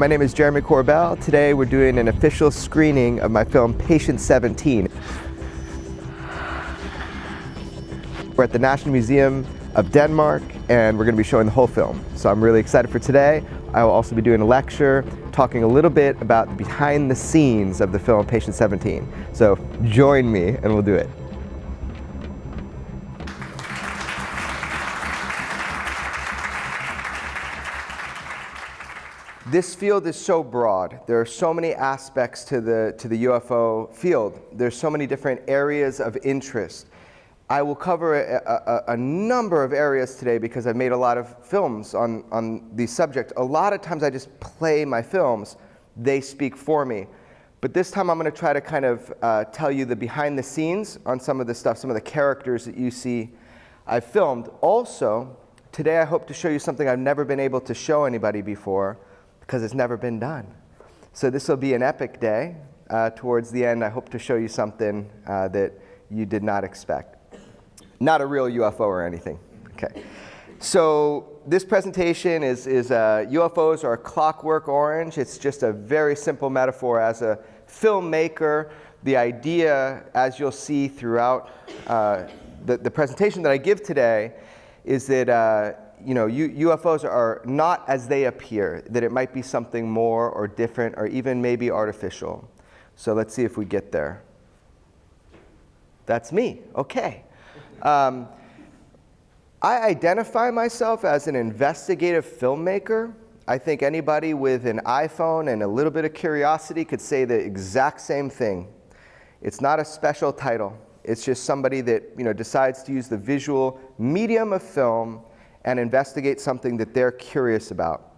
My name is Jeremy Corbell. Today we're doing an official screening of my film Patient 17. We're at the National Museum of Denmark and we're going to be showing the whole film. So I'm really excited for today. I will also be doing a lecture talking a little bit about the behind the scenes of the film Patient 17. So join me and we'll do it. This field is so broad. There are so many aspects to the UFO field. There's so many different areas of interest. I will cover a number of areas today because I've made a lot of films on these subjects. A lot of times I just play my films. They speak for me. But this time I'm going to try to kind of tell you the behind the scenes on some of the stuff, some of the characters that you see I've filmed. Also, today I hope to show you something I've never been able to show anybody before, because it's never been done. So this will be an epic day. Towards the end, I hope to show you something that you did not expect. Not a real UFO or anything. Okay. So this presentation is UFOs are clockwork orange. It's just a very simple metaphor. As a filmmaker, the idea, as you'll see throughout the presentation that I give today, is that UFOs are not as they appear, that it might be something more or different or even maybe artificial. So let's see if we get there. That's me, okay. I identify myself as an investigative filmmaker. I think anybody with an iPhone and a little bit of curiosity could say the exact same thing. It's not a special title. It's just somebody that decides to use the visual medium of film and investigate something that they're curious about.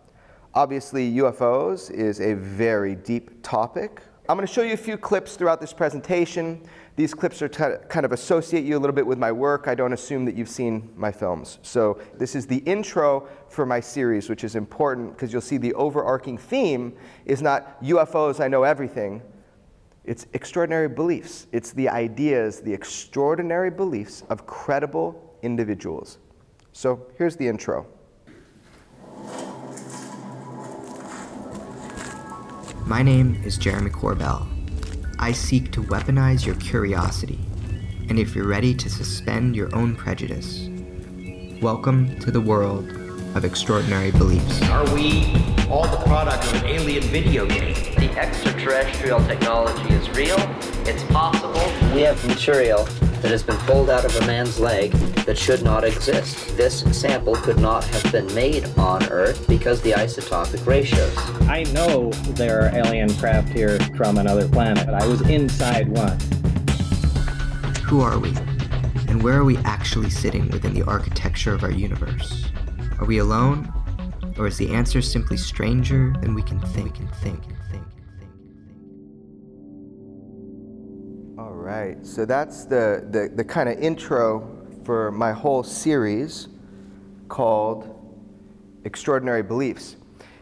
Obviously, UFOs is a very deep topic. I'm going to show you a few clips throughout this presentation. These clips are kind of associate you a little bit with my work. I don't assume that you've seen my films. So this is the intro for my series, which is important because you'll see the overarching theme is not UFOs, I know everything. It's extraordinary beliefs. It's the ideas, the extraordinary beliefs of credible individuals. So here's the intro. My name is Jeremy Corbell. I seek to weaponize your curiosity, and if you're ready to suspend your own prejudice, welcome to the world of extraordinary beliefs. Are we all the product of an alien video game? The extraterrestrial technology is real, it's possible. We have material that has been pulled out of a man's leg that should not exist. This sample could not have been made on Earth because the isotopic ratios. I know there are alien craft here from another planet. I was inside one. Who are we? And where are we actually sitting within the architecture of our universe? Are we alone? Or is the answer simply stranger than we can think and think and think and think? All right, so that's the kind of intro for my whole series called Extraordinary Beliefs.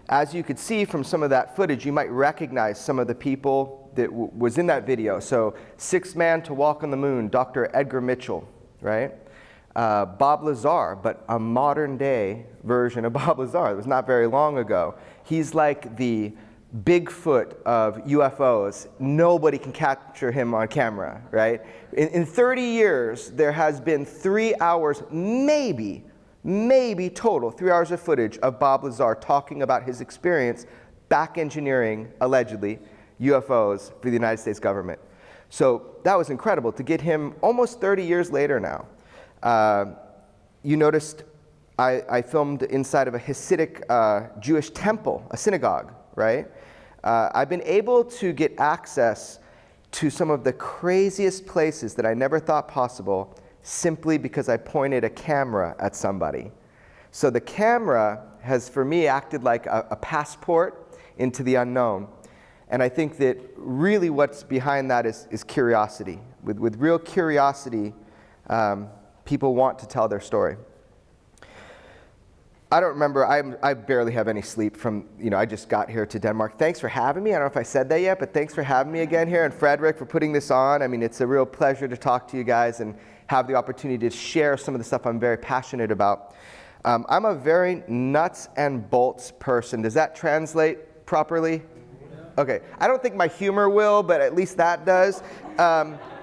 As you could see from some of that footage, you might recognize some of the people that was in that video. So, Sixth Man to Walk on the Moon, Dr. Edgar Mitchell, right? Bob Lazar, but a modern day version of Bob Lazar. It was not very long ago. He's like the Bigfoot of UFOs. Nobody can capture him on camera, right? In 30 years, there has been 3 hours, maybe total, 3 hours of footage of Bob Lazar talking about his experience back engineering, allegedly, UFOs for the United States government. So that was incredible to get him almost 30 years later now. You noticed I filmed inside of a Hasidic Jewish temple, a synagogue, right? I've been able to get access to some of the craziest places that I never thought possible simply because I pointed a camera at somebody. So the camera has, for me, acted like a passport into the unknown. And I think that really what's behind that is curiosity. With real curiosity, people want to tell their story. I don't remember, I barely have any sleep from, I just got here to Denmark. Thanks for having me. I don't know if I said that yet, but thanks for having me again here, and Frederik for putting this on. I mean, it's a real pleasure to talk to you guys and have the opportunity to share some of the stuff I'm very passionate about. I'm a very nuts and bolts person. Does that translate properly? Okay. I don't think my humor will, but at least that does.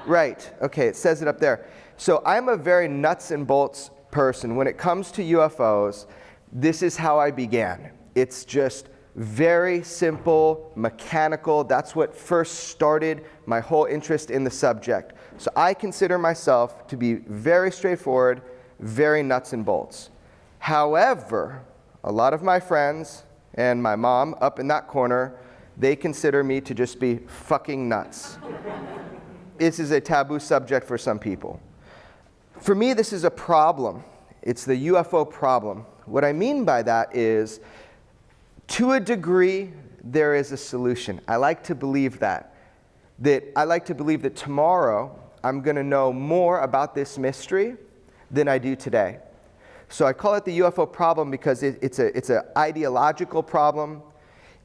Right. Okay, it says it up there. So I'm a very nuts and bolts person. When it comes to UFOs, this is how I began. It's just very simple, mechanical. That's what first started my whole interest in the subject. So I consider myself to be very straightforward, very nuts and bolts. However, a lot of my friends and my mom up in that corner, they consider me to just be fucking nuts. This is a taboo subject for some people. For me, this is a problem. It's the UFO problem. What I mean by that is, to a degree, there is a solution. I like to believe that. I like to believe that tomorrow I'm going to know more about this mystery than I do today. So I call it the UFO problem because it's an ideological problem.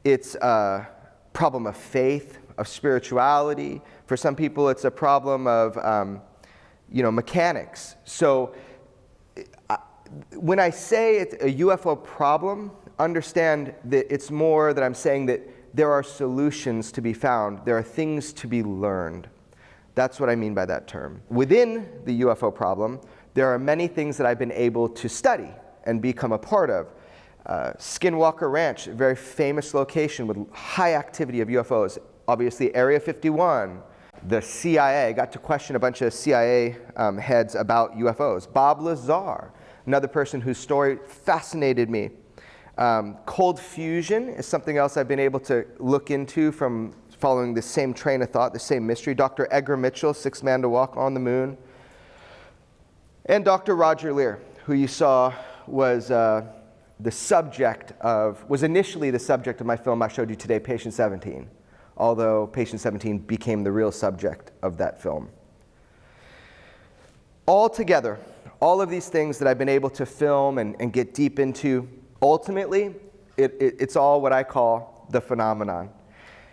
It's a problem of faith, of spirituality. For some people, it's a problem of mechanics. So when I say it's a UFO problem, understand that it's more that I'm saying that there are solutions to be found. There are things to be learned. That's what I mean by that term. Within the UFO problem, there are many things that I've been able to study and become a part of. Skinwalker Ranch, a very famous location with high activity of UFOs. Obviously, Area 51. The CIA, I got to question a bunch of CIA heads about UFOs. Bob Lazar, another person whose story fascinated me. Cold fusion is something else I've been able to look into from following the same train of thought, the same mystery. Dr. Edgar Mitchell, sixth man to walk on the moon. And Dr. Roger Lear, who you saw was initially the subject of my film I showed you today, Patient 17, although Patient 17 became the real subject of that film. Altogether, all of these things that I've been able to film and get deep into, ultimately, it's all what I call the phenomenon.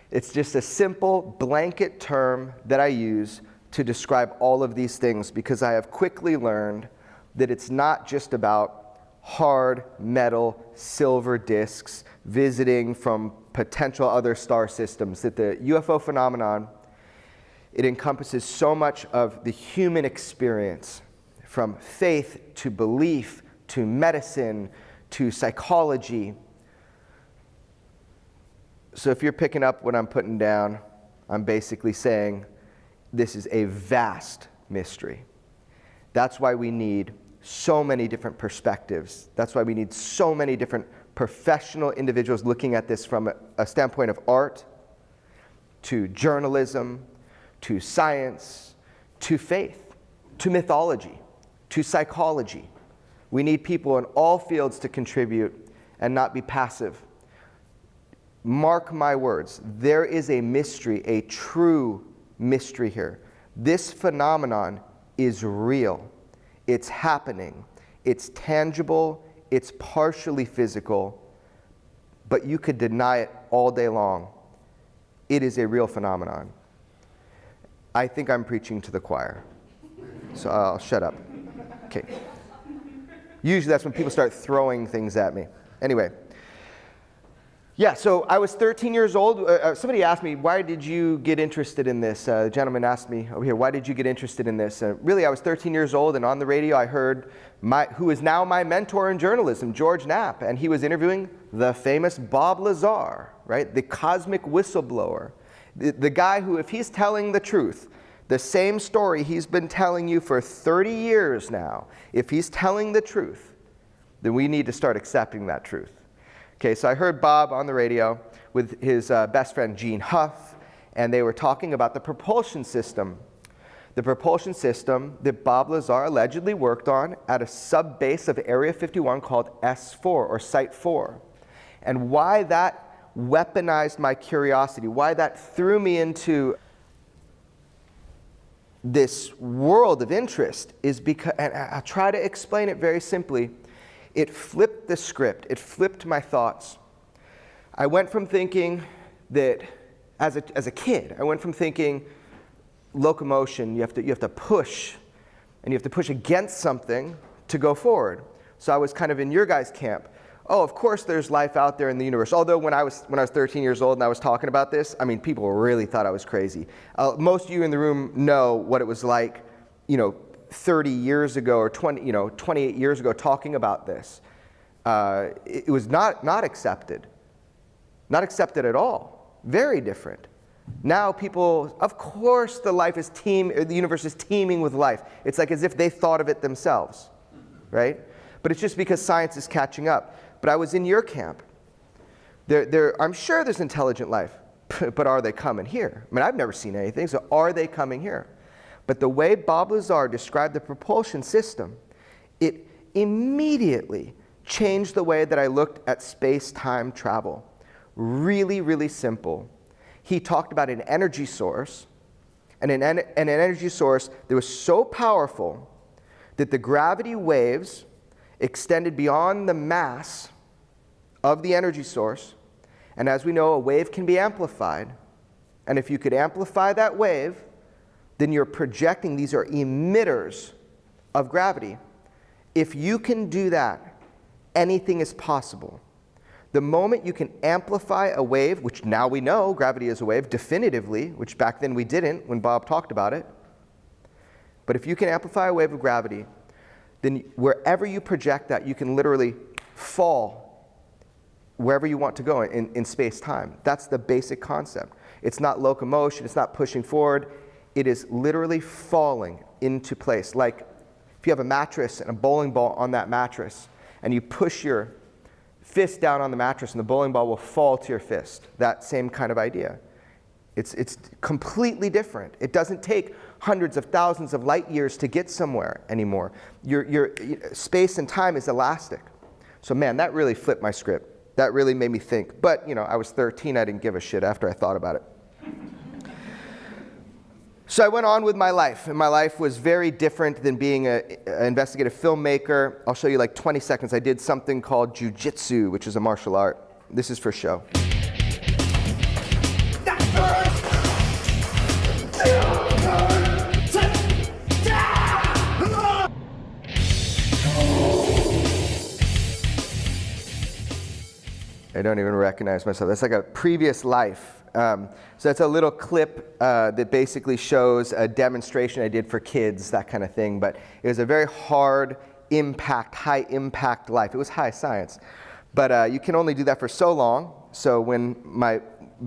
It's just a simple blanket term that I use to describe all of these things because I have quickly learned that it's not just about hard metal silver discs visiting from potential other star systems, that the UFO phenomenon, it encompasses so much of the human experience, from faith to belief to medicine to psychology. So if you're picking up what I'm putting down, I'm basically saying this is a vast mystery. That's why we need so many different perspectives. That's why we need so many different professional individuals looking at this from a standpoint of art, to journalism, to science, to faith, to mythology, to psychology. We need people in all fields to contribute and not be passive. Mark my words, there is a mystery, a true mystery here. This phenomenon is real. It's happening. It's tangible. It's partially physical. But you could deny it all day long. It is a real phenomenon. I think I'm preaching to the choir. So I'll shut up. Okay. Usually that's when people start throwing things at me. Anyway. Yeah, so I was 13 years old. Somebody asked me, why did you get interested in this? A gentleman asked me over here, why did you get interested in this? Really, I was 13 years old, and on the radio I heard who is now my mentor in journalism, George Knapp, and he was interviewing the famous Bob Lazar, right? The cosmic whistleblower. The guy who, if he's telling the truth, the same story he's been telling you for 30 years now, if he's telling the truth, then we need to start accepting that truth. Okay, so I heard Bob on the radio with his best friend Gene Huff, and they were talking about the propulsion system. The propulsion system that Bob Lazar allegedly worked on at a sub-base of Area 51 called S4, or Site 4. And why that weaponized my curiosity, why that threw me into this world of interest is because, and I'll try to explain it very simply, it flipped the script. It flipped my thoughts. I went from thinking that, as a kid, I went from thinking locomotion, you have to push, and you have to push against something to go forward. So I was kind of in your guys' camp. oh, of course there's life out there in the universe. Although when I was 13 years old and I was talking about this, I mean, people really thought I was crazy. Most of you in the room know what it was like, 30 years ago or 28 years ago talking about this. It was not accepted. Not accepted at all. Very different. Now people, of course the universe is teeming with life. It's like as if they thought of it themselves, right? But it's just because science is catching up. But I was in your camp. I'm sure there's intelligent life, but are they coming here? I mean, I've never seen anything, so are they coming here? But the way Bob Lazar described the propulsion system, it immediately changed the way that I looked at space-time travel. Really, really simple. He talked about an energy source, and an energy source that was so powerful that the gravity waves extended beyond the mass of the energy source. And as we know, a wave can be amplified. And if you could amplify that wave, then you're projecting, these are emitters of gravity. If you can do that, anything is possible. The moment you can amplify a wave, which now we know gravity is a wave definitively, which back then we didn't when Bob talked about it. But if you can amplify a wave of gravity, then wherever you project that, you can literally fall wherever you want to go in space-time. That's the basic concept. It's not locomotion, it's not pushing forward. It is literally falling into place. Like if you have a mattress and a bowling ball on that mattress, and you push your fist down on the mattress and the bowling ball will fall to your fist. That same kind of idea. It's completely different. It doesn't take hundreds of thousands of light years to get somewhere anymore. Your space and time is elastic. So man, that really flipped my script. That really made me think. But I was 13, I didn't give a shit after I thought about it. So I went on with my life, and my life was very different than being an investigative filmmaker. I'll show you like 20 seconds. I did something called jujitsu, which is a martial art. This is for show. I don't even recognize myself. That's like a previous life. So that's a little clip that basically shows a demonstration I did for kids, that kind of thing. But it was a very hard impact, high impact life. It was high science. But you can only do that for so long. So when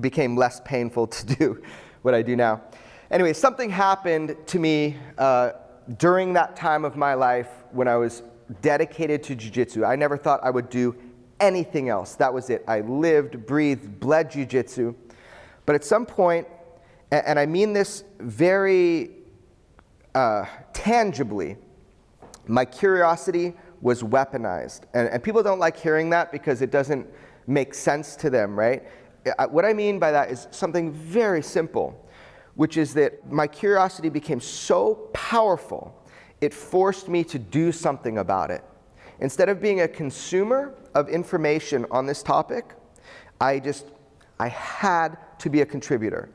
became less painful to do what I do now. Anyway, something happened to me during that time of my life when I was dedicated to jiu-jitsu. I never thought I would do anything else. That was it. I lived, breathed, bled jiu-jitsu. But at some point, and I mean this very tangibly, my curiosity was weaponized. And people don't like hearing that because it doesn't make sense to them, right? What I mean by that is something very simple, which is that my curiosity became so powerful, it forced me to do something about it. Instead of being a consumer of information on this topic, I had to be a contributor.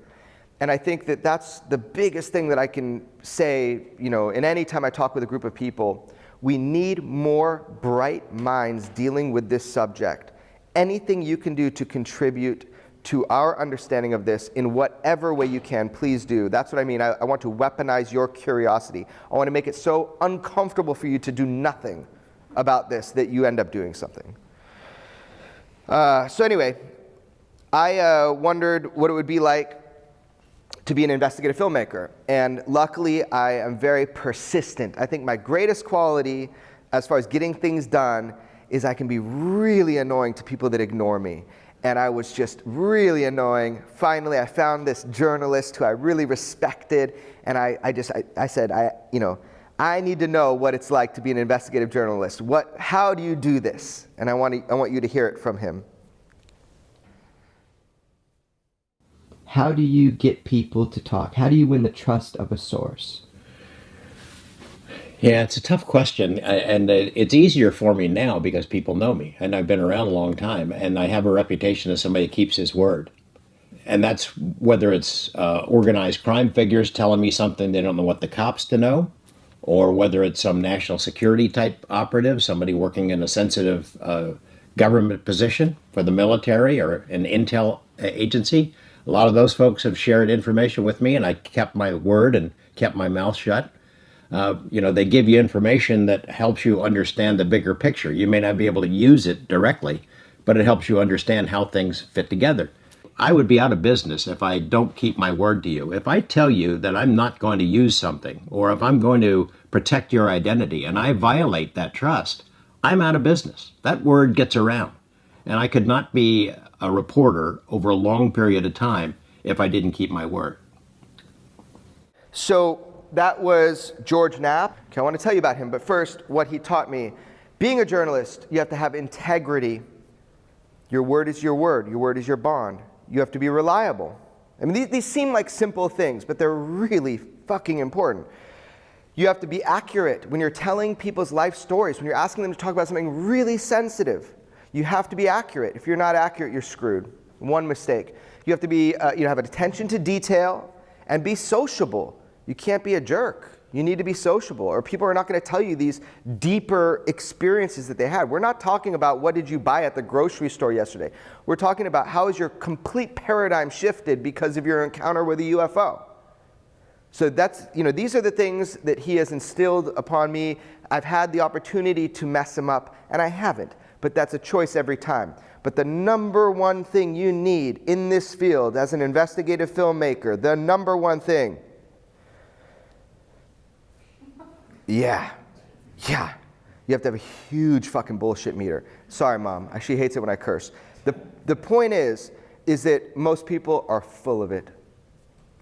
And I think that that's the biggest thing that I can say, in any time I talk with a group of people. We need more bright minds dealing with this subject. Anything you can do to contribute to our understanding of this in whatever way you can, please do. That's what I mean. I want to weaponize your curiosity. I want to make it so uncomfortable for you to do nothing about this that you end up doing something. So anyway, I wondered what it would be like to be an investigative filmmaker. And luckily, I am very persistent. I think my greatest quality as far as getting things done is I can be really annoying to people that ignore me. And I was just really annoying. Finally, I found this journalist who I really respected, and I said, I need to know what it's like to be an investigative journalist. How do you do this? And I want you to hear it from him. How do you get people to talk? How do you win the trust of a source? Yeah, it's a tough question, and it's easier for me now because people know me, and I've been around a long time, and I have a reputation as somebody who keeps his word. And that's whether it's organized crime figures telling me something they don't know what the cops to know, or whether it's some national security type operative, somebody working in a sensitive government position for the military or an intel agency. A lot of those folks have shared information with me, and I kept my word and kept my mouth shut. They give you information that helps you understand the bigger picture. You may not be able to use it directly, but it helps you understand how things fit together. I would be out of business if I don't keep my word to you. If I tell you that I'm not going to use something, or if I'm going to protect your identity and I violate that trust, I'm out of business. That word gets around. And I could not be a reporter over a long period of time if I didn't keep my word. So that was George Knapp. Okay, I want to tell you about him, but first, what he taught me. Being a journalist, you have to have integrity. Your word is your word. Your word is your bond. You have to be reliable. I mean, these seem like simple things, but they're really fucking important. You have to be accurate when you're telling people's life stories, when you're asking them to talk about something really sensitive. You have to be accurate. If you're not accurate, you're screwed. One mistake. You have to be, have an attention to detail and be sociable. You can't be a jerk. You need to be sociable, or people are not going to tell you these deeper experiences that they had. We're not talking about what did you buy at the grocery store yesterday. We're talking about how has your complete paradigm shifted because of your encounter with a UFO. So that's, these are the things that he has instilled upon me. I've had the opportunity to mess him up, and I haven't. But that's a choice every time. But the number one thing you need in this field as an investigative filmmaker, the number one thing, yeah. You have to have a huge fucking bullshit meter. Sorry, Mom. She hates it when I curse. The point is that most people are full of it.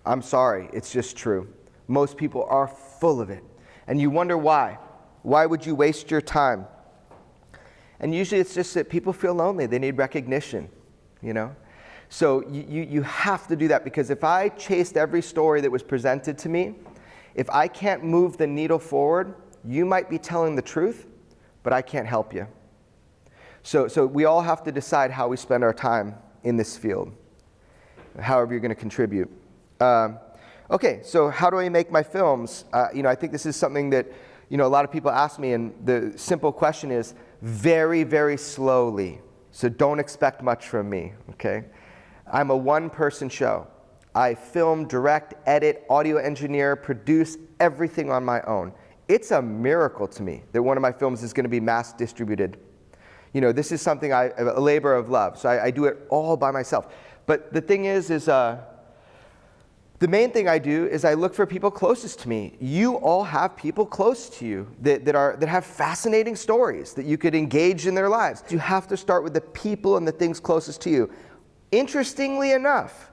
I'm sorry. It's just true. Most people are full of it. And you wonder why. Why would you waste your time? And usually it's just that people feel lonely. They need recognition, So you have to do that, because if I chased every story that was presented to me, if I can't move the needle forward, you might be telling the truth, but I can't help you. So we all have to decide how we spend our time in this field, however you're going to contribute. Okay, so how do I make my films? I think this is something that, a lot of people ask me, and the simple question is very, very slowly. So don't expect much from me, okay? I'm a one-person show. I film, direct, edit, audio engineer, produce everything on my own. It's a miracle to me that one of my films is going to be mass distributed. This is something a labor of love. So I do it all by myself. But the thing is the main thing I do is I look for people closest to me. You all have people close to you that have fascinating stories that you could engage in their lives. You have to start with the people and the things closest to you. Interestingly enough,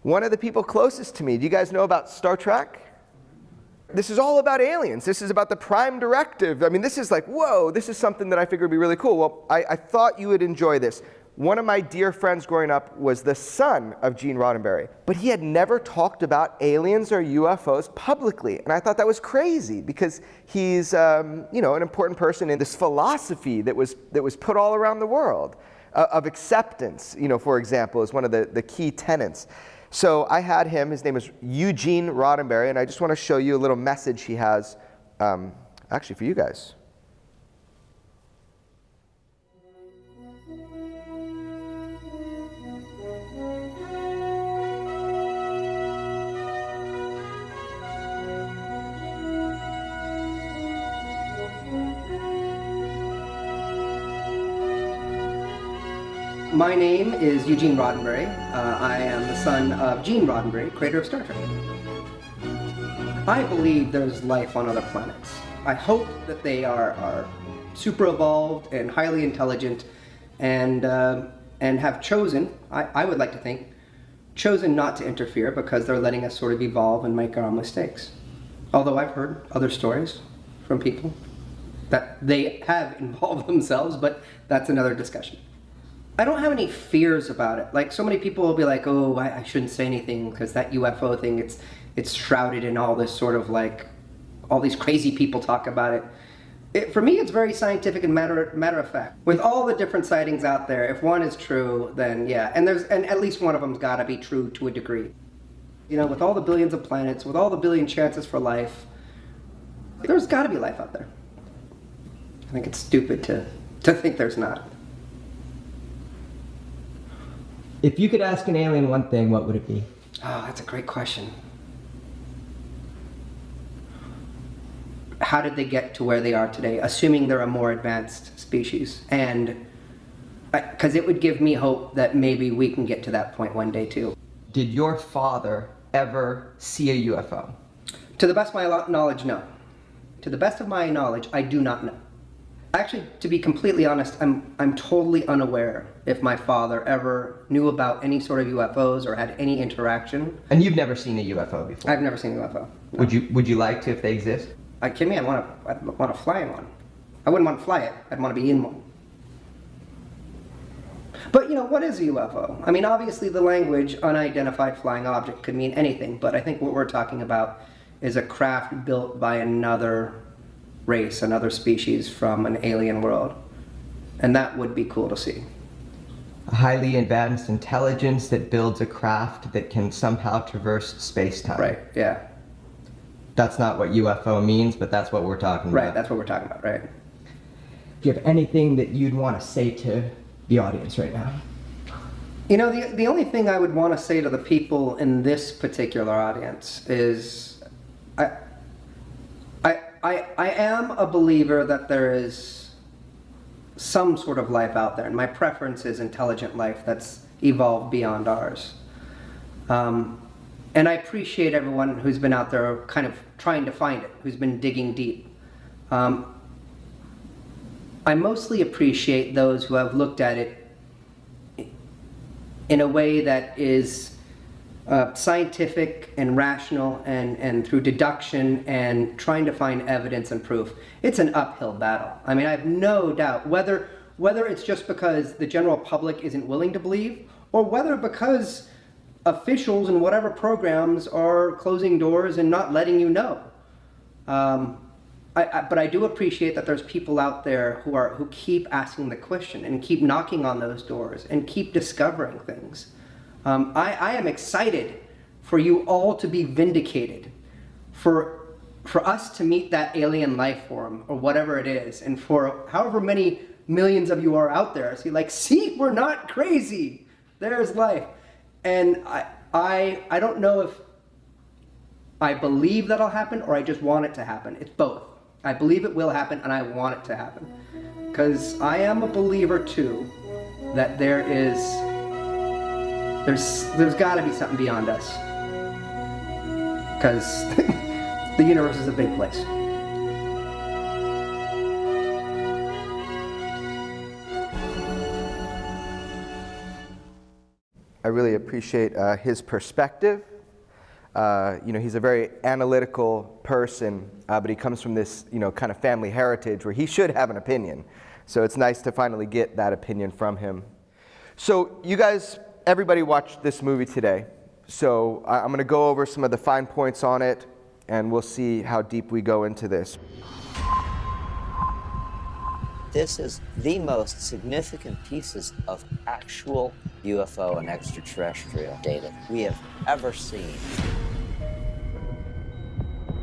one of the people closest to me, do you guys know about Star Trek? This is all about aliens. This is about the Prime Directive. I mean, this is like, whoa, this is something that I figured would be really cool. Well, I thought you would enjoy this. One of my dear friends growing up was the son of Eugene Roddenberry, but he had never talked about aliens or UFOs publicly. And I thought that was crazy, because he's an important person in this philosophy that was put all around the world of acceptance, for example, is one of the key tenets. So I had him, his name is Eugene Roddenberry, and I just want to show you a little message he has, actually for you guys. My name is Eugene Roddenberry. I am the son of Gene Roddenberry, creator of Star Trek. I believe there's life on other planets. I hope that they are super evolved and highly intelligent, and have chosen, I would like to think, chosen not to interfere because they're letting us sort of evolve and make our own mistakes. Although I've heard other stories from people that they have involved themselves, but that's another discussion. I don't have any fears about it. Like, so many people will be like, oh, I shouldn't say anything because that UFO thing, it's shrouded in all this sort of like, all these crazy people talk about it. For me, it's very scientific and matter of fact. With all the different sightings out there, if one is true, then yeah, and at least one of them's got to be true to a degree. With all the billions of planets, with all the billion chances for life, there's got to be life out there. I think it's stupid to think there's not. If you could ask an alien one thing, what would it be? Oh, that's a great question. How did they get to where they are today, assuming they're a more advanced species? And because it would give me hope that maybe we can get to that point one day too. Did your father ever see a UFO? To the best of my knowledge, no. To the best of my knowledge, I do not know. Actually, to be completely honest, I'm totally unaware if my father ever knew about any sort of UFOs or had any interaction. And you've never seen a UFO before? I've never seen a UFO. No. Would you like to if they exist? Are you kidding me? I'd want to fly in one. I wouldn't want to fly it. I'd want to be in one. But what is a UFO? I mean, obviously the language unidentified flying object could mean anything, but I think what we're talking about is a craft built by another race, another species from an alien world. And that would be cool to see. A highly advanced intelligence that builds a craft that can somehow traverse space-time. Right, yeah. That's not what UFO means, but that's what we're talking about. Right, that's what we're talking about, right. Do you have anything that you'd want to say to the audience right now? The only thing I would want to say to the people in this particular audience is I am a believer that there is some sort of life out there, and my preference is intelligent life that's evolved beyond ours. And I appreciate everyone who's been out there kind of trying to find it, who's been digging deep. I mostly appreciate those who have looked at it in a way that is scientific and rational and through deduction and trying to find evidence and proof. It's an uphill battle. I mean, I have no doubt whether it's just because the general public isn't willing to believe, or whether because officials in whatever programs are closing doors and not letting you know. But I do appreciate that there's people out there who keep asking the question and keep knocking on those doors and keep discovering things. I am excited for you all to be vindicated, for us to meet that alien life form or whatever it is, and for however many millions of you are out there, see, we're not crazy. There's life. And I don't know if I believe that'll happen or I just want it to happen. It's both. I believe it will happen and I want it to happen. Because I am a believer too that there's got to be something beyond us. Because the universe is a big place. I really appreciate his perspective. He's a very analytical person, but he comes from this, kind of family heritage where he should have an opinion. So it's nice to finally get that opinion from him. So you guys, everybody watched this movie today. So I'm going to go over some of the fine points on it, and we'll see how deep we go into this. This is the most significant pieces of actual UFO and extraterrestrial data we have ever seen.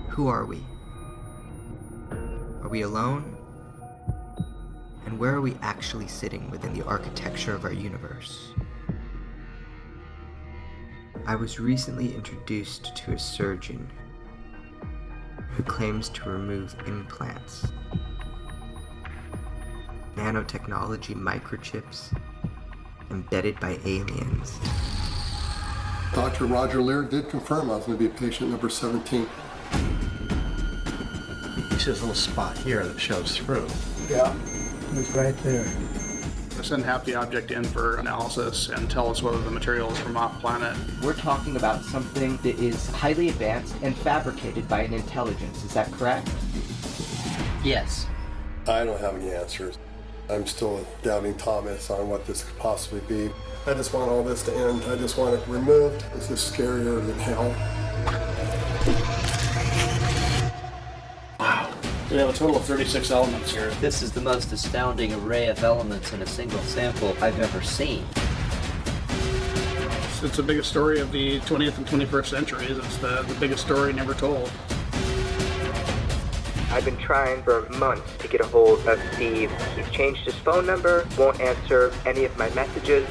Who are we? Are we alone? And where are we actually sitting within the architecture of our universe? I was recently introduced to a surgeon who claims to remove implants, nanotechnology microchips embedded by aliens. Dr. Roger Lear did confirm I was going to be patient number 17. It's this little spot here that shows through. Yeah, it's right there. Send half the object in for analysis and tell us whether the material is from off-planet. We're talking about something that is highly advanced and fabricated by an intelligence, is that correct? Yes. I don't have any answers. I'm still doubting Thomas on what this could possibly be. I just want all this to end. I just want it removed. This is scarier than hell. Wow. We have a total of 36 elements here. This is the most astounding array of elements in a single sample I've ever seen. It's the biggest story of the 20th and 21st centuries. It's the biggest story never told. I've been trying for months to get a hold of Steve. He's changed his phone number, won't answer any of my messages.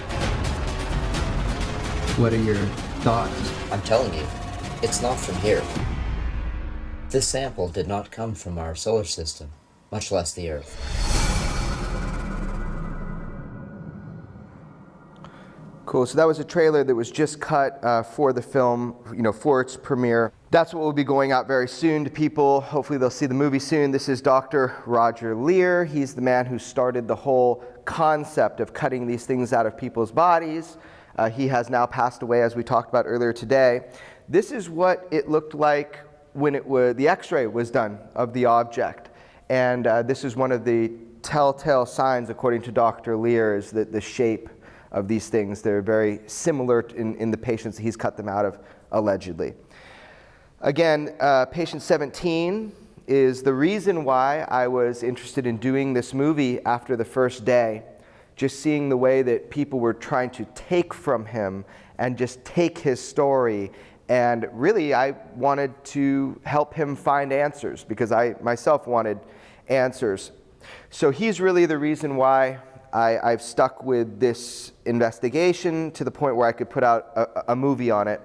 What are your thoughts? I'm telling you, it's not from here. This sample did not come from our solar system, much less the Earth. Cool, so that was a trailer that was just cut for the film, for its premiere. That's what will be going out very soon to people. Hopefully they'll see the movie soon. This is Dr. Roger Leir. He's the man who started the whole concept of cutting these things out of people's bodies. He has now passed away, as we talked about earlier today. This is what it looked like when the X-ray was done of the object. And this is one of the telltale signs, according to Dr. Leir, is that the shape of these things, they're very similar in the patients he's cut them out of, allegedly. Again, patient 17 is the reason why I was interested in doing this movie after the first day. Just seeing the way that people were trying to take from him and just take his story. And really, I wanted to help him find answers because I myself wanted answers. So he's really the reason why I've stuck with this investigation to the point where I could put out a movie on it.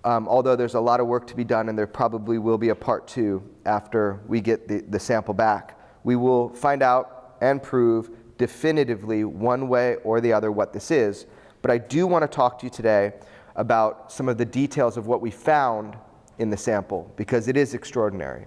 Although there's a lot of work to be done, and there probably will be a part 2 after we get the sample back. We will find out and prove definitively one way or the other what this is. But I do want to talk to you today about some of the details of what we found in the sample, because it is extraordinary.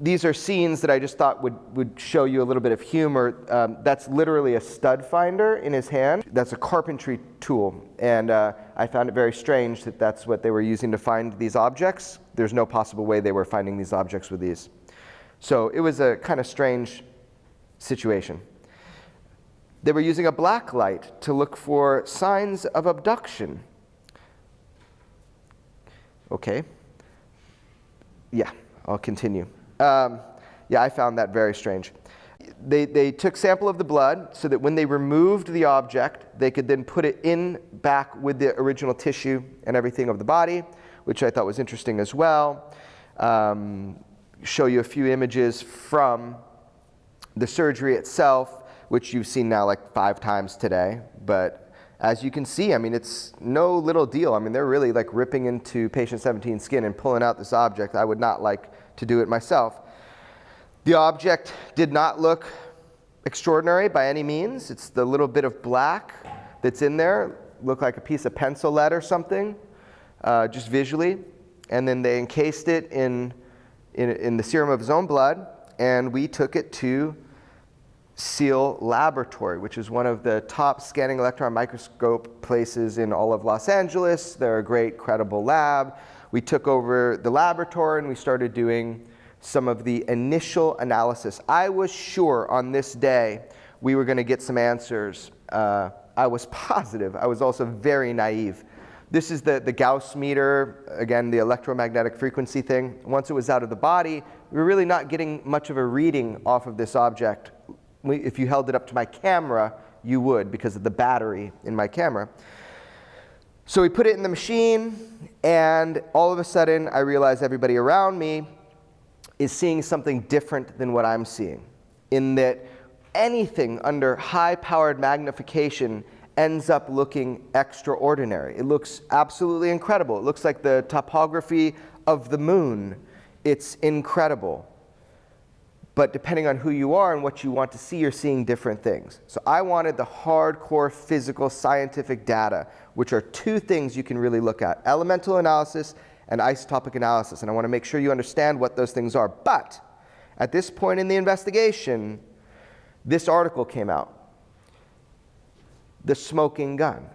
These are scenes that I just thought would show you a little bit of humor. That's literally a stud finder in his hand. That's a carpentry tool. And I found it very strange that that's what they were using to find these objects. There's no possible way they were finding these objects with these. So it was a kind of strange situation. They were using a black light to look for signs of abduction. Okay. Yeah, I'll continue. Yeah, I found that very strange. They took sample of the blood so that when they removed the object, they could then put it in back with the original tissue and everything of the body, which I thought was interesting as well. Show you a few images from the surgery itself, which you've seen now like 5 times today. But as you can see, I mean, it's no little deal. I mean, they're really like ripping into patient 17's skin and pulling out this object. I would not like to do it myself. The object did not look extraordinary by any means. It's the little bit of black that's in there, looked like a piece of pencil lead or something, just visually. And then they encased it in the serum of his own blood, and we took it to SEAL Laboratory, which is one of the top scanning electron microscope places in all of Los Angeles. They're a great, credible lab. We took over the laboratory and we started doing some of the initial analysis. I was sure on this day we were going to get some answers. I was positive. I was also very naive. This is the Gauss meter, again, the electromagnetic frequency thing. Once it was out of the body, we were really not getting much of a reading off of this object. If you held it up to my camera, you would, because of the battery in my camera. So we put it in the machine, and all of a sudden, I realized everybody around me is seeing something different than what I'm seeing, in that anything under high-powered magnification ends up looking extraordinary. It looks absolutely incredible. It looks like the topography of the moon. It's incredible. But depending on who you are and what you want to see, you're seeing different things. So I wanted the hardcore physical scientific data, which are 2 things you can really look at: elemental analysis and isotopic analysis. And I want to make sure you understand what those things are. But at this point in the investigation, this article came out, The Smoking Gun.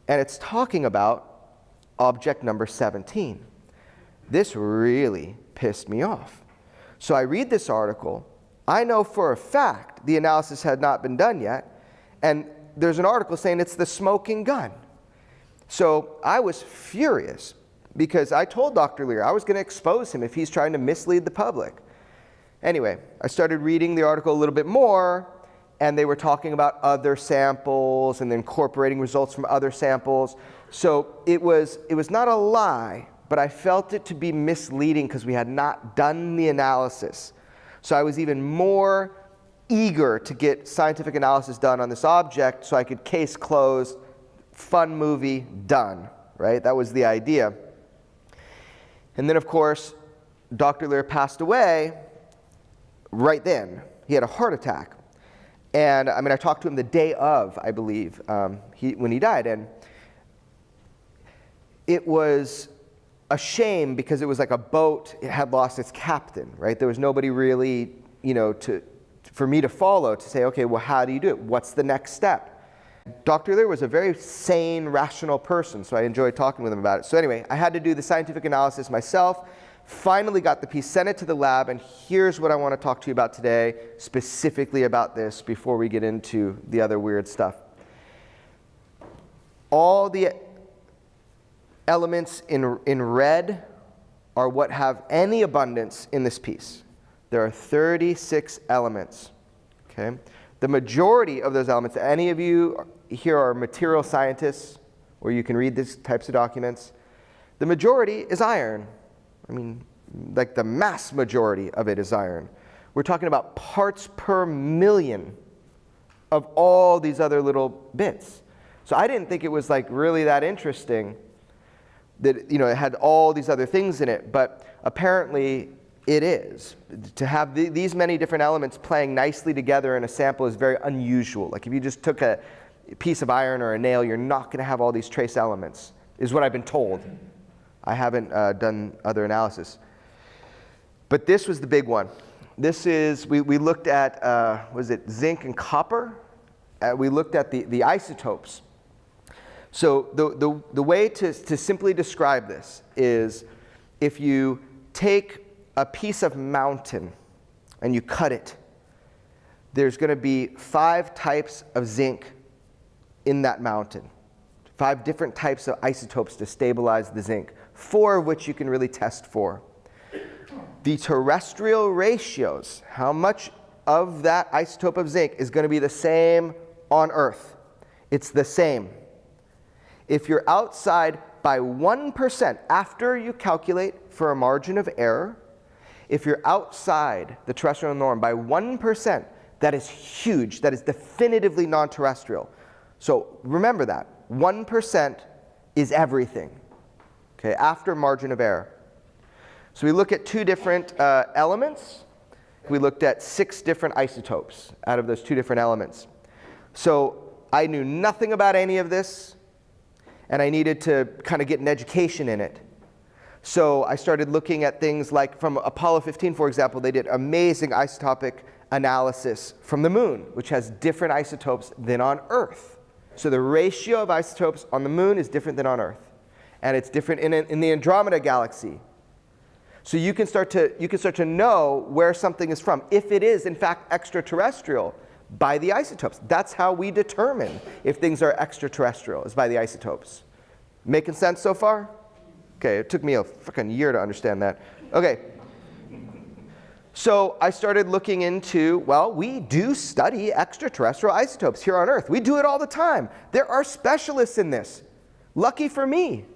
And it's talking about object number 17. This really pissed me off. So I read this article. I know for a fact the analysis had not been done yet, and there's an article saying it's the smoking gun. So I was furious because I told Dr. Leir I was going to expose him if he's trying to mislead the public. Anyway, I started reading the article a little bit more, and they were talking about other samples and incorporating results from other samples. So it was not a lie, but I felt it to be misleading because we had not done the analysis. So I was even more eager to get scientific analysis done on this object so I could case close fun movie, done, right? That was the idea. And then, of course, Dr. Lear passed away right then. He had a heart attack. And I mean, I talked to him the day of, I believe, when he died. And it was a shame because it was like a boat, it had lost its captain, right? There was nobody really, for me to follow to say, okay, well, how do you do it? What's the next step? Dr. Lear was a very sane, rational person, so I enjoyed talking with him about it. So anyway, I had to do the scientific analysis myself, finally got the piece, sent it to the lab, and here's what I want to talk to you about today, specifically about this, before we get into the other weird stuff. All the elements in red are what have any abundance in this piece. There are 36 elements, okay? The majority of those elements, any of you here are material scientists, or you can read these types of documents, the majority is iron. I mean, like the mass majority of it is iron. We're talking about parts per million of all these other little bits. So I didn't think it was like really that interesting that, it had all these other things in it, but apparently it is. To have these many different elements playing nicely together in a sample is very unusual. Like if you just took a piece of iron or a nail, you're not going to have all these trace elements, is what I've been told. I haven't done other analysis. But this was the big one. This is, we looked at, was it zinc and copper? We looked at the isotopes. So the way to simply describe this is if you take a piece of mountain and you cut it, there's going to be 5 types of zinc in that mountain. 5 different types of isotopes to stabilize the zinc, 4 of which you can really test for. The terrestrial ratios, how much of that isotope of zinc is going to be the same on Earth? It's the same. If you're outside by 1% after you calculate for a margin of error, if you're outside the terrestrial norm by 1%, that is huge. That is definitively non-terrestrial. So remember that. 1% is everything, okay, after margin of error. So we look at 2 different elements. We looked at 6 different isotopes out of those 2 different elements. So I knew nothing about any of this, and I needed to kind of get an education in it. So I started looking at things like from Apollo 15, for example, they did amazing isotopic analysis from the moon, which has different isotopes than on Earth. So the ratio of isotopes on the moon is different than on Earth. And it's different in the Andromeda galaxy. So you can start to know where something is from, if it is in fact extraterrestrial, by the isotopes. That's how we determine if things are extraterrestrial, is by the isotopes. Making sense so far? Okay, it took me a freaking year to understand that. Okay. So I started looking into, well, we do study extraterrestrial isotopes here on Earth. We do it all the time. There are specialists in this. Lucky for me.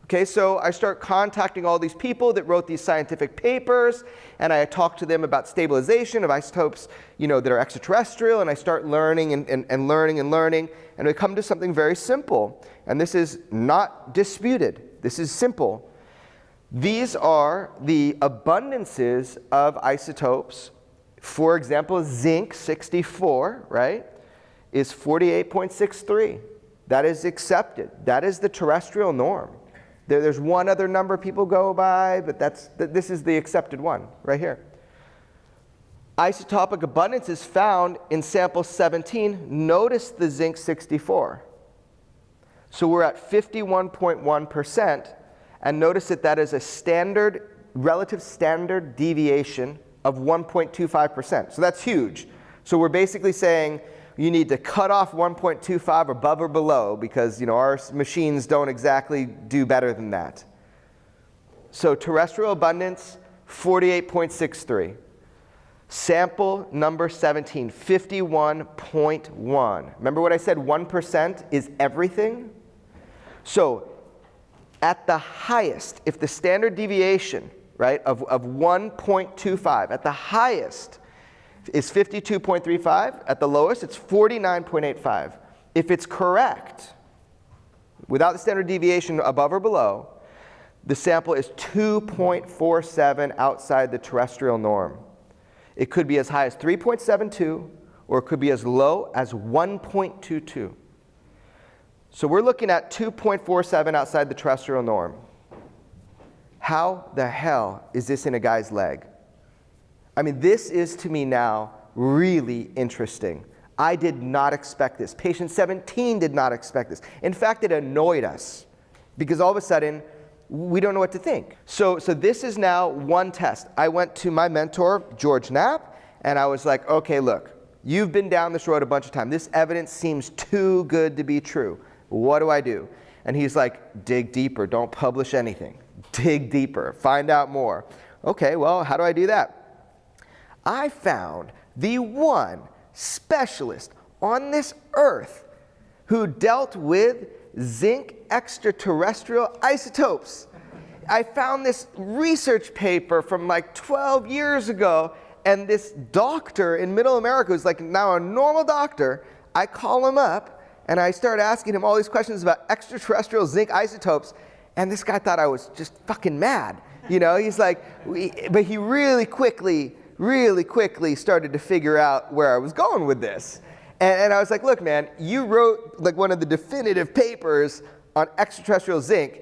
Okay, so I start contacting all these people that wrote these scientific papers, and I talk to them about stabilization of isotopes, that are extraterrestrial, and I start learning and learning, and we come to something very simple. And this is not disputed. This is simple. These are the abundances of isotopes. For example, zinc 64, right, is 48.63. That is accepted. That is the terrestrial norm. There's one other number people go by, but this is the accepted one right here. Isotopic abundance is found in sample 17. Notice the zinc 64. So we're at 51.1%, and notice that is a relative standard deviation of 1.25%. So that's huge. So we're basically saying you need to cut off 1.25 above or below because our machines don't exactly do better than that. So terrestrial abundance, 48.63. Sample number 17, 51.1. Remember what I said, 1% is everything? So at the highest, if the standard deviation, right, of 1.25, at the highest is 52.35, at the lowest it's 49.85. If it's correct, without the standard deviation above or below, the sample is 2.47 outside the terrestrial norm. It could be as high as 3.72, or it could be as low as 1.22. So we're looking at 2.47 outside the terrestrial norm. How the hell is this in a guy's leg? I mean, this is to me now really interesting. I did not expect this. Patient 17 did not expect this. In fact, it annoyed us because all of a sudden, we don't know what to think. So this is now one test. I went to my mentor, George Knapp, and I was like, okay, look, you've been down this road a bunch of times. This evidence seems too good to be true. What do I do? And he's like, dig deeper. Don't publish anything. Dig deeper. Find out more. Okay, well, how do I do that? I found the one specialist on this earth who dealt with zinc extraterrestrial isotopes. I found this research paper from like 12 years ago, and this doctor in Middle America who's like now a normal doctor, I call him up and I start asking him all these questions about extraterrestrial zinc isotopes, and this guy thought I was just fucking mad. You know, he's like, but he really quickly started to figure out where I was going with this. And I was like, look, man, you wrote like one of the definitive papers on extraterrestrial zinc.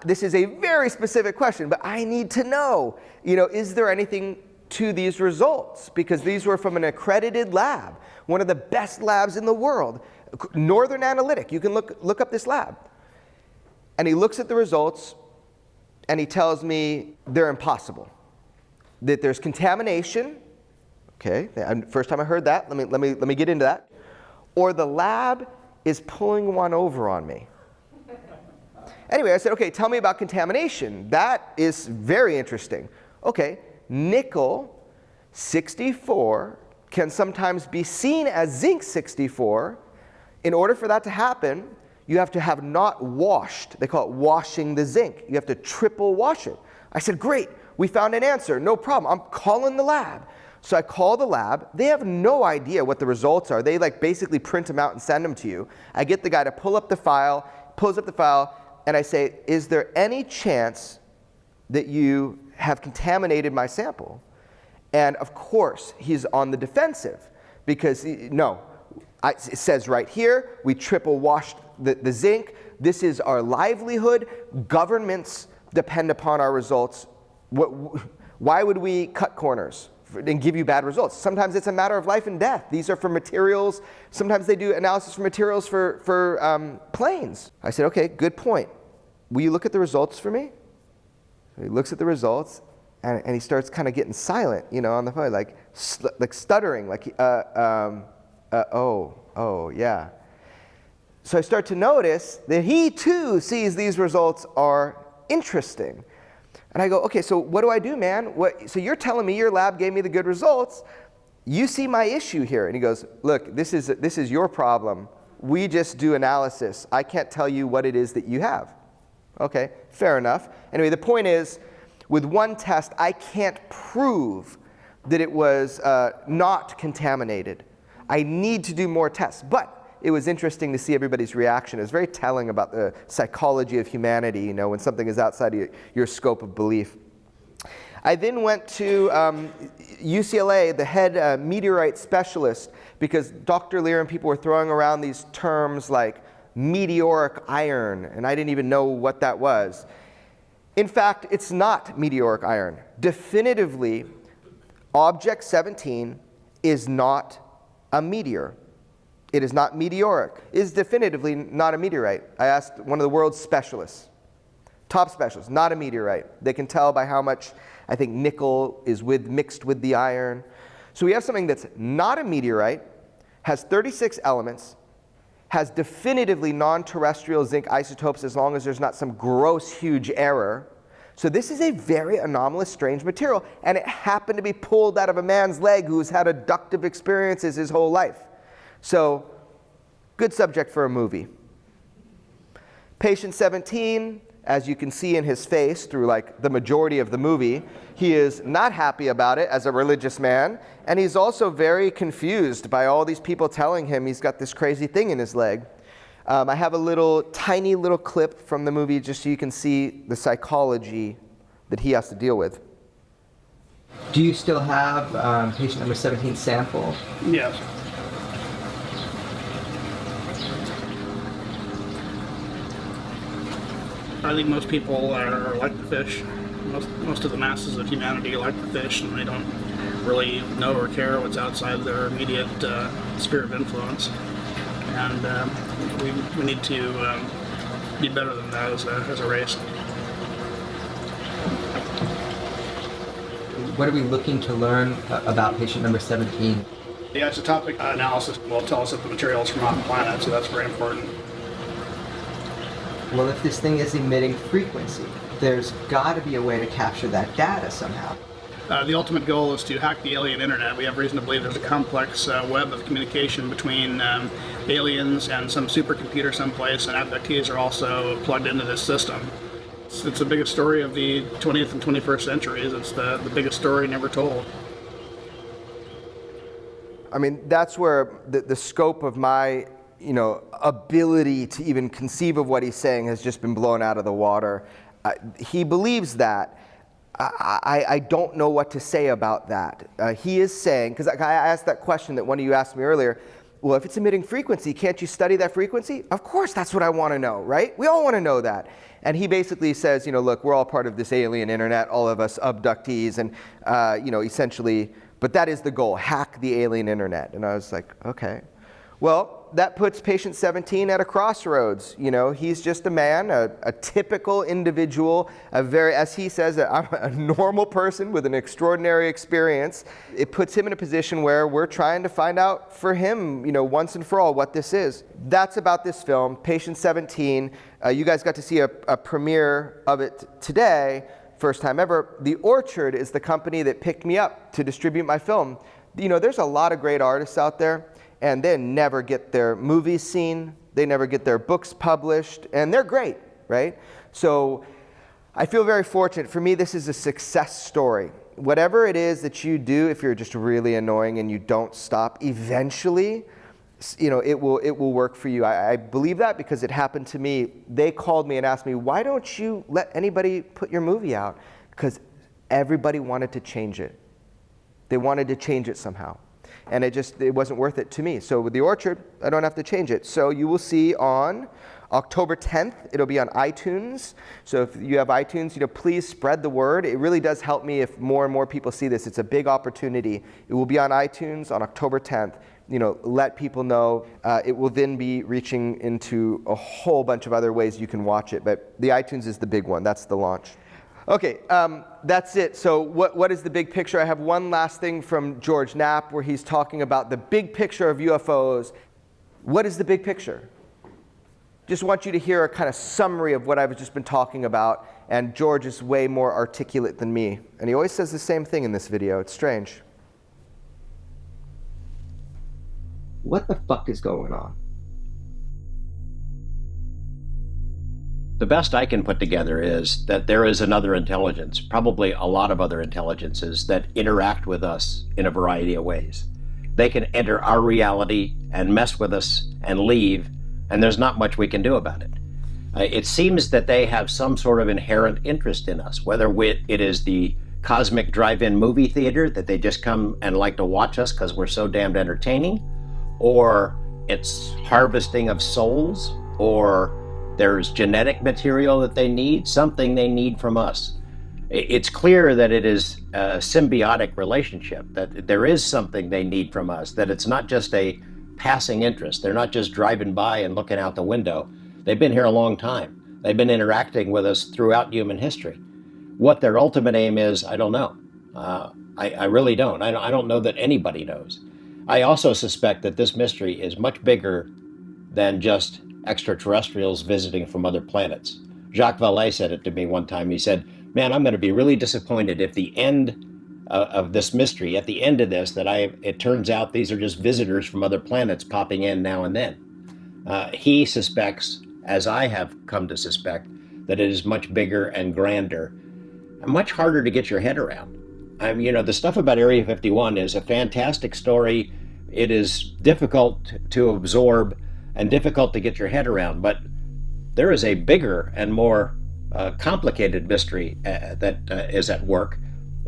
This is a very specific question, but I need to know, you know, is there anything to these results? Because these were from an accredited lab, one of the best labs in the world, Northern Analytic. You can look up this lab. And he looks at the results and he tells me they're impossible, that there's contamination. Okay, first time I heard that. Let me get into that. Or the lab is pulling one over on me. Anyway, I said, okay, tell me about contamination. That is very interesting. Okay, nickel 64 can sometimes be seen as zinc 64. In order for that to happen, you have to have not washed. They call it washing the zinc. You have to triple wash it. I said, great, we found an answer, no problem. I'm calling the lab. So I call the lab. They have no idea what the results are. They like basically print them out and send them to you. I get the guy to pull up the file, pulls up the file, and I say, is there any chance that you have contaminated my sample? And of course, he's on the defensive because no, it says right here, we triple washed the zinc. This is our livelihood. Governments depend upon our results. Why would we cut corners and give you bad results? Sometimes it's a matter of life and death. These are for materials. Sometimes they do analysis for materials for planes. I said, okay, good point. Will you look at the results for me? So he looks at the results, and he starts kind of getting silent, you know, on the phone, like stuttering, like, oh, yeah. So I start to notice that he too sees these results are interesting. And I go, okay, so what do I do, man? So you're telling me your lab gave me the good results. You see my issue here. And he goes, look, this is your problem. We just do analysis. I can't tell you what it is that you have. Okay, fair enough. Anyway, the point is, with one test, I can't prove that it was not contaminated. I need to do more tests. But it was interesting to see everybody's reaction. It was very telling about the psychology of humanity, you know, when something is outside of your scope of belief. I then went to UCLA, the head meteorite specialist, because Dr. Lear and people were throwing around these terms like meteoric iron, and I didn't even know what that was. In fact, it's not meteoric iron. Definitively, Object 17 is not a meteor. It is not meteoric. It is definitively not a meteorite. I asked one of the world's specialists, top specialists, not a meteorite. They can tell by how much, I think, nickel is mixed with the iron. So we have something that's not a meteorite, has 36 elements, has definitively non-terrestrial zinc isotopes as long as there's not some gross, huge error. So this is a very anomalous, strange material, and it happened to be pulled out of a man's leg who's had abductive experiences his whole life. So, good subject for a movie. Patient 17, as you can see in his face through like the majority of the movie, he is not happy about it as a religious man, and he's also very confused by all these people telling him he's got this crazy thing in his leg. I have a tiny little clip from the movie just so you can see the psychology that he has to deal with. Do you still have patient number 17 sample? Yes. I think most people are like the fish. Most of the masses of humanity like the fish, and they don't really know or care what's outside their immediate sphere of influence. And we need to be better than that as a race. What are we looking to learn about patient number 17? The isotopic analysis will tell us if the material is from off planet, so that's very important. Well, if this thing is emitting frequency, there's got to be a way to capture that data somehow. The ultimate goal is to hack the alien internet. We have reason to believe there's a complex web of communication between aliens and some supercomputer someplace, and abductees are also plugged into this system. It's the biggest story of the 20th and 21st centuries. It's the biggest story never told. I mean, that's where the scope of my ability to even conceive of what he's saying has just been blown out of the water. He believes that. I don't know what to say about that. He is saying, because I asked that question that one of you asked me earlier, well, if it's emitting frequency, can't you study that frequency? Of course, that's what I want to know, right? We all want to know that. And he basically says, look, we're all part of this alien internet, all of us abductees, and, essentially, but that is the goal, hack the alien internet. And I was like, okay. Well, that puts patient 17 at a crossroads. He's just a man, a typical individual, as he says, I'm a normal person with an extraordinary experience. It puts him in a position where we're trying to find out for him, once and for all, what this is. That's about this film, Patient 17. You guys got to see a premiere of it today, first time ever. The Orchard is the company that picked me up to distribute my film. There's a lot of great artists out there, and they never get their movies seen, they never get their books published, and they're great, right? So I feel very fortunate. For me, this is a success story. Whatever it is that you do, if you're just really annoying and you don't stop, eventually, it will work for you. I believe that because it happened to me. They called me and asked me, why don't you let anybody put your movie out? Because everybody wanted to change it. They wanted to change it somehow. And it wasn't worth it to me. So with The Orchard, I don't have to change it. So you will see on October 10th, it'll be on iTunes. So if you have iTunes, please spread the word. It really does help me if more and more people see this. It's a big opportunity. It will be on iTunes on October 10th. Let people know. It will then be reaching into a whole bunch of other ways you can watch it. But the iTunes is the big one. That's the launch. Okay, that's it. So what is the big picture? I have one last thing from George Knapp where he's talking about the big picture of UFOs. What is the big picture? Just want you to hear a kind of summary of what I've just been talking about, and George is way more articulate than me. And he always says the same thing in this video. It's strange. What the fuck is going on? The best I can put together is that there is another intelligence, probably a lot of other intelligences that interact with us in a variety of ways. They can enter our reality and mess with us and leave, and there's not much we can do about it. It seems that they have some sort of inherent interest in us, whether it is the cosmic drive-in movie theater that they just come and like to watch us because we're so damned entertaining, or it's harvesting of souls, or there's genetic material that they need, something they need from us. It's clear that it is a symbiotic relationship, that there is something they need from us, that it's not just a passing interest. They're not just driving by and looking out the window. They've been here a long time. They've been interacting with us throughout human history. What their ultimate aim is, I don't know. I really don't. I don't know that anybody knows. I also suspect that this mystery is much bigger than just extraterrestrials visiting from other planets. Jacques Vallée said it to me one time. He said, man, I'm going to be really disappointed if the end of this mystery, at the end of this, that it turns out these are just visitors from other planets popping in now and then. He suspects, as I have come to suspect, that it is much bigger and grander and much harder to get your head around. The stuff about Area 51 is a fantastic story. It is difficult to absorb. and difficult to get your head around. But there is a bigger and more complicated mystery that is at work.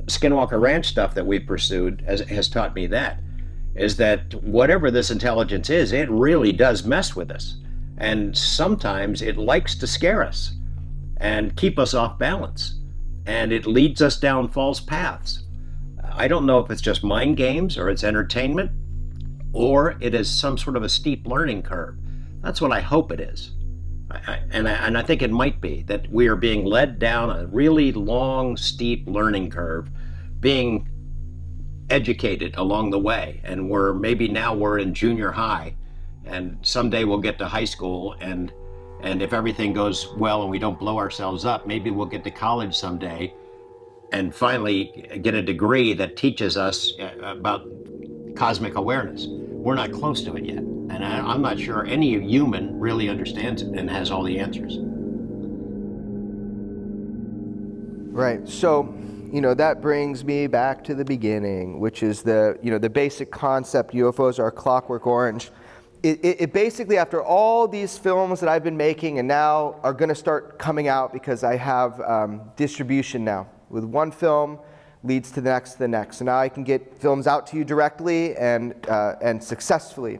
Skinwalker Ranch stuff that we've pursued has taught me that, is that whatever this intelligence is, it really does mess with us. And sometimes it likes to scare us and keep us off balance. And it leads us down false paths. I don't know if it's just mind games or it's entertainment or it is some sort of a steep learning curve. That's what I hope it is. And I think it might be that we are being led down a really long, steep learning curve, being educated along the way. And now we're in junior high, and someday we'll get to high school, and if everything goes well and we don't blow ourselves up, maybe we'll get to college someday and finally get a degree that teaches us about cosmic awareness. We're not close to it yet. And I'm not sure any human really understands it and has all the answers. Right. So, that brings me back to the beginning, which is the basic concept. UFOs are Clockwork Orange. It basically, after all these films that I've been making and now are going to start coming out because I have distribution now. With one film leads to the next, to the next. So now I can get films out to you directly and successfully.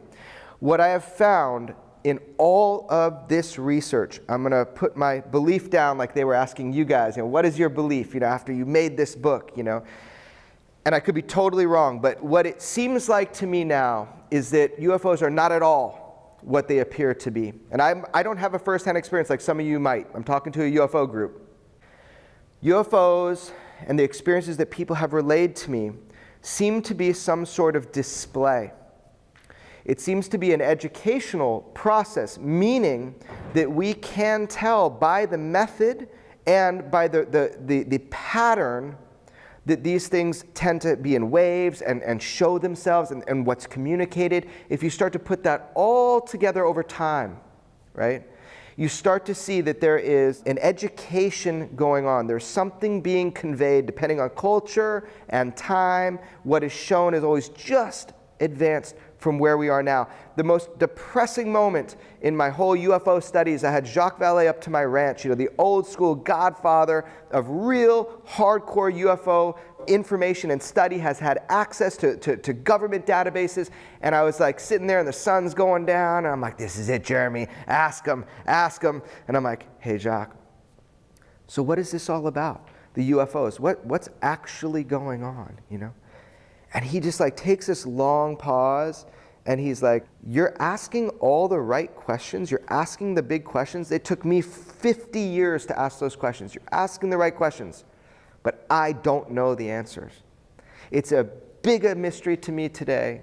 What I have found in all of this research, I'm going to put my belief down like they were asking you guys, what is your belief, after you made this book, and I could be totally wrong, but what it seems like to me now is that UFOs are not at all what they appear to be. And I don't have a first-hand experience like some of you might. I'm talking to a UFO group. UFOs and the experiences that people have relayed to me seem to be some sort of display. It seems to be an educational process, meaning that we can tell by the method and by the pattern that these things tend to be in waves and show themselves and what's communicated. If you start to put that all together over time, right, you start to see that there is an education going on. There's something being conveyed depending on culture and time. What is shown is always just advanced from where we are now. The most depressing moment in my whole UFO studies, I had Jacques Vallée up to my ranch, the old school godfather of real hardcore UFO information and study, has had access to government databases, and I was like sitting there and the sun's going down, and I'm like, this is it, Jeremy, ask him, and I'm like, hey Jacques, so what is this all about? The UFOs, what's actually going on, And he just takes this long pause and he's like, you're asking all the right questions. You're asking the big questions. It took me 50 years to ask those questions. You're asking the right questions, but I don't know the answers. It's a big a mystery to me today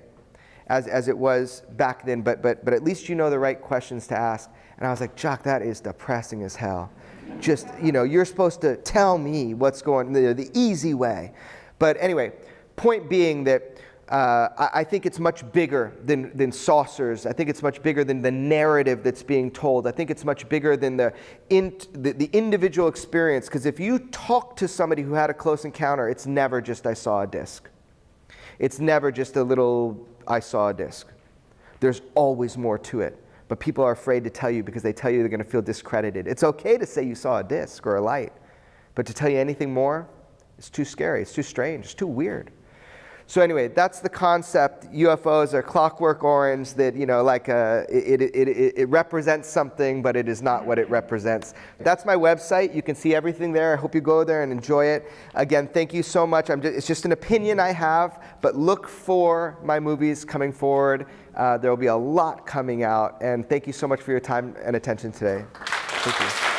as it was back then, but at least you know the right questions to ask. And I was like, Jock, that is depressing as hell. Just, you're supposed to tell me what's going, the easy way. But anyway, point being that I think it's much bigger than saucers. I think it's much bigger than the narrative that's being told. I think it's much bigger than the individual experience. Because if you talk to somebody who had a close encounter, it's never just I saw a disc. It's never just a little I saw a disc. There's always more to it. But people are afraid to tell you because they tell you they're going to feel discredited. It's okay to say you saw a disc or a light. But to tell you anything more, it's too scary. It's too strange. It's too weird. So anyway, that's the concept. UFOs are Clockwork Orange, that, it represents something, but it is not what it represents. That's my website. You can see everything there. I hope you go there and enjoy it. Again, thank you so much. It's just an opinion I have, but look for my movies coming forward. There will be a lot coming out, and thank you so much for your time and attention today. Thank you.